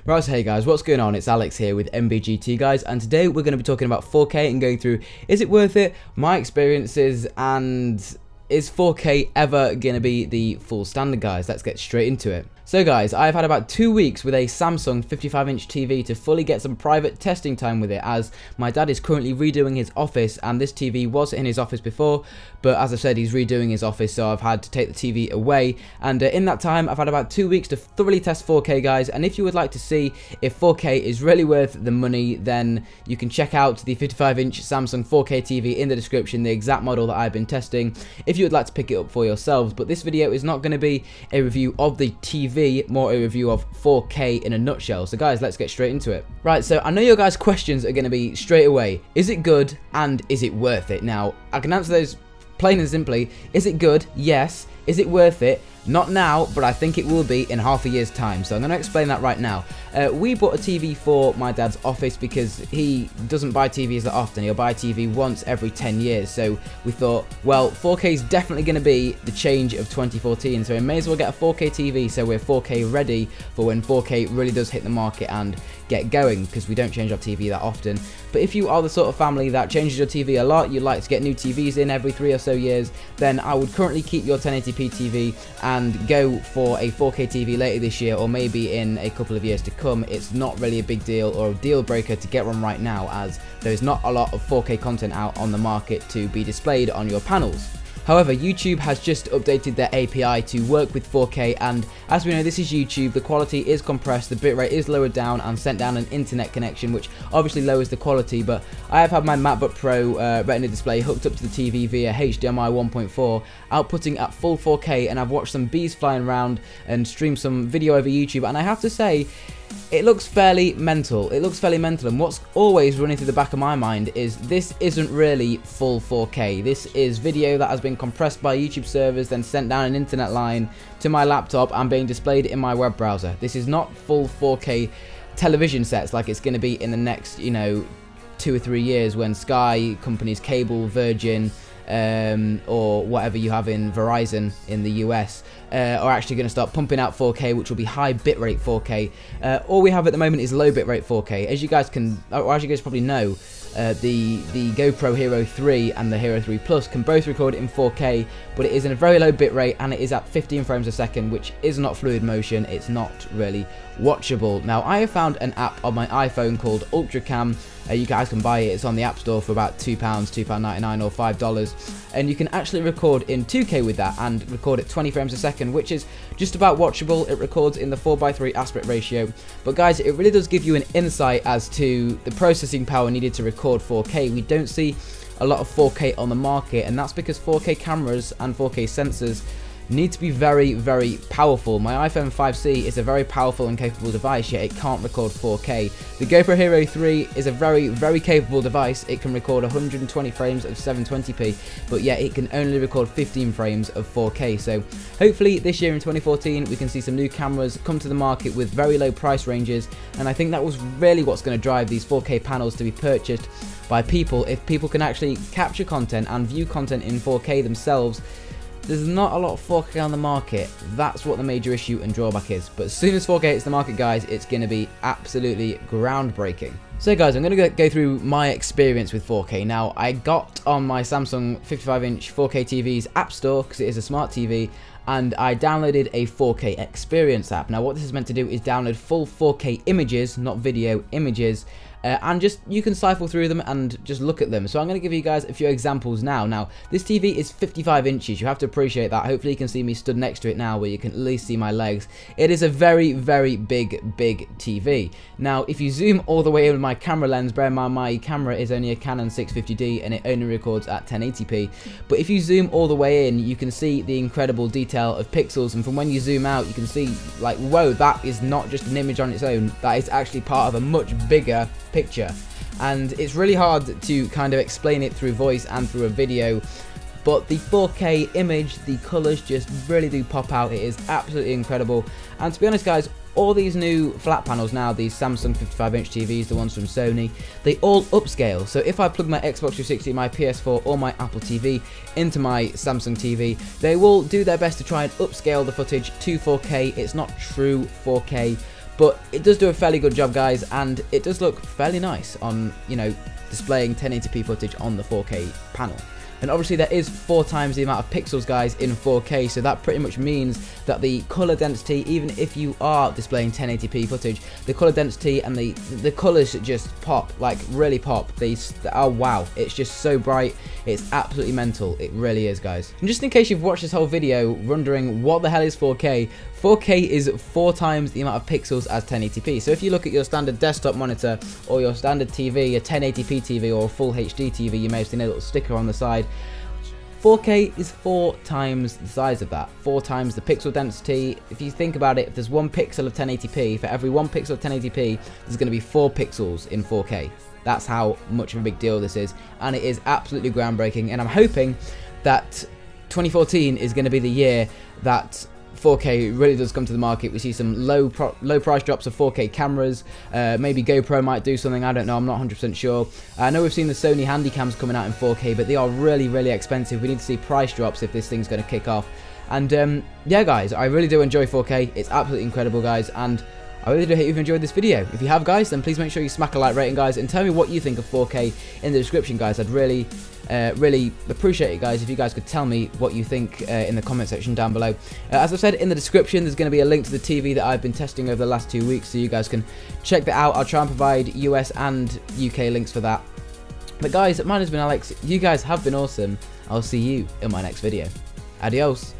Right, so hey guys, what's going on? It's Alex here with MBGT guys, and today we're going to be talking about 4K and going through, is it worth it, my experiences, and is 4K ever going to be the full standard, guys? Let's get straight into it. So guys, I've had about 2 weeks with a Samsung 55-inch TV to fully get some private testing time with it, as my dad is currently redoing his office, and this TV was in his office before, but as I said, he's redoing his office, so I've had to take the TV away, and in that time I've had about 2 weeks to thoroughly test 4K, guys. And if you would like to see if 4K is really worth the money, then you can check out the 55-inch Samsung 4K TV in the description, the exact model that I've been testing, if you would like to pick it up for yourselves. But this video is not going to be a review of the TV, more a review of 4K in a nutshell. So guys, let's get straight into it. Right, so I know your guys' questions are going to be straight away, is it good and is it worth it? Now, I can answer those plain and simply. Is it good? Yes. Is it worth it? Not now, but I think it will be in half a year's time, so I'm going to explain that right now. We bought a TV for my dad's office because he doesn't buy TVs that often. He'll buy a TV once every 10 years, so we thought, well, 4K is definitely going to be the change of 2014, so we may as well get a 4K TV so we're 4K ready for when 4K really does hit the market and get going, because we don't change our TV that often. But if you are the sort of family that changes your TV a lot, you like to get new TVs in every 3 or so years, then I would currently keep your 1080p TV and go for a 4K TV later this year, or maybe in a couple of years to come. It's not really a big deal or a deal breaker to get one right now, as there's not a lot of 4K content out on the market to be displayed on your panels. However, YouTube has just updated their API to work with 4K, and as we know, this is YouTube, the quality is compressed, the bitrate is lowered down and sent down an internet connection, which obviously lowers the quality. But I have had my MacBook Pro Retina display hooked up to the TV via HDMI 1.4, outputting at full 4K, and I've watched some bees flying around and streamed some video over YouTube, and I have to say, it looks fairly mental. It looks fairly mental, and what's always running through the back of my mind is this isn't really full 4K. This is video that has been compressed by YouTube servers, then sent down an internet line to my laptop and being displayed in my web browser. This is not full 4K television sets like it's going to be in the next, 2 or 3 years when Sky companies, cable, Virgin, or whatever you have in Verizon in the US, are actually going to start pumping out 4K, which will be high bitrate 4K. All we have at the moment is low bitrate 4K. As you guys probably know, the GoPro Hero 3 and the Hero 3 Plus can both record in 4K, but it is in a very low bitrate and it is at 15 frames a second, which is not fluid motion. It's not really watchable. Now, I have found an app on my iPhone called UltraCam. You guys can buy it. It's on the App Store for about £2, £2.99 or $5, and you can actually record in 2K with that and record at 20 frames a second, which is just about watchable. It records in the 4:3 aspect ratio, but guys, it really does give you an insight as to the processing power needed to record 4K. We don't see a lot of 4K on the market, and that's because 4K cameras and 4K sensors need to be very, very powerful. My iPhone 5C is a very powerful and capable device, yet it can't record 4K. The GoPro Hero 3 is a very, very capable device. It can record 120 frames of 720p, but yet it can only record 15 frames of 4K. So hopefully this year in 2014 we can see some new cameras come to the market with very low price ranges, and I think that was really what's going to drive these 4K panels to be purchased by people. If people can actually capture content and view content in 4K themselves, there's not a lot of 4K on the market. That's what the major issue and drawback is. But as soon as 4K hits the market, guys, it's going to be absolutely groundbreaking. So guys, I'm going to go through my experience with 4K. Now, I got on my Samsung 55-inch 4K TV's App Store, because it is a smart TV, and I downloaded a 4K Experience app. Now, what this is meant to do is download full 4K images, not video, images, and just you can cycle through them and just look at them. So I'm going to give you guys a few examples now. Now, this TV is 55 inches. You have to appreciate that. Hopefully you can see me stood next to it now, where you can at least see my legs. It is a very, very big TV. Now, if you zoom all the way in with my camera lens, bear in mind my camera is only a Canon 650D and it only records at 1080p. But if you zoom all the way in, you can see the incredible detail of pixels, and from when you zoom out, you can see, like, whoa, that is not just an image on its own. That is actually part of a much bigger picture, and it's really hard to kind of explain it through voice and through a video, but the 4K image, the colors just really do pop out. It is absolutely incredible. And to be honest, guys, all these new flat panels now, these Samsung 55-inch TVs, the ones from Sony, they all upscale. So if I plug my Xbox 360, my PS4 or my Apple TV into my Samsung TV, they will do their best to try and upscale the footage to 4K. It's not true 4K, but it does do a fairly good job, guys, and it does look fairly nice on, you know, displaying 1080p footage on the 4K panel. And obviously there is 4 times the amount of pixels, guys, in 4K, so that pretty much means that the color density, even if you are displaying 1080p footage, the color density and the colors just pop, like really pop. Oh wow, it's just so bright, it's absolutely mental, it really is, guys. And just in case you've watched this whole video wondering what the hell is 4K, 4K is 4 times the amount of pixels as 1080p. So if you look at your standard desktop monitor or your standard TV, a 1080p TV or a full HD TV, you may have seen a little sticker on the side. 4K is 4 times the size of that, 4 times the pixel density. If you think about it, if there's 1 pixel of 1080p, for every 1 pixel of 1080p, there's going to be 4 pixels in 4K. That's how much of a big deal this is, and it is absolutely groundbreaking, and I'm hoping that 2014 is going to be the year that 4K really does come to the market. We see some low price drops of 4K cameras. Maybe GoPro might do something, I don't know, I'm not 100% sure. I know we've seen the Sony Handycams coming out in 4K, but they are really expensive. We need to see price drops if this thing's going to kick off. And yeah, guys, I really do enjoy 4K. It's absolutely incredible, guys, and I really do hope you've enjoyed this video. If you have, guys, then please make sure you smack a like rating, guys, and tell me what you think of 4K in the description, guys. I'd really appreciate it, guys, if you guys could tell me what you think in the comment section down below. As I've said in the description, there's going to be a link to the TV that I've been testing over the last 2 weeks, so you guys can check that out. I'll try and provide US and UK links for that. But guys, mine has been Alex. You guys have been awesome. I'll see you in my next video. Adios.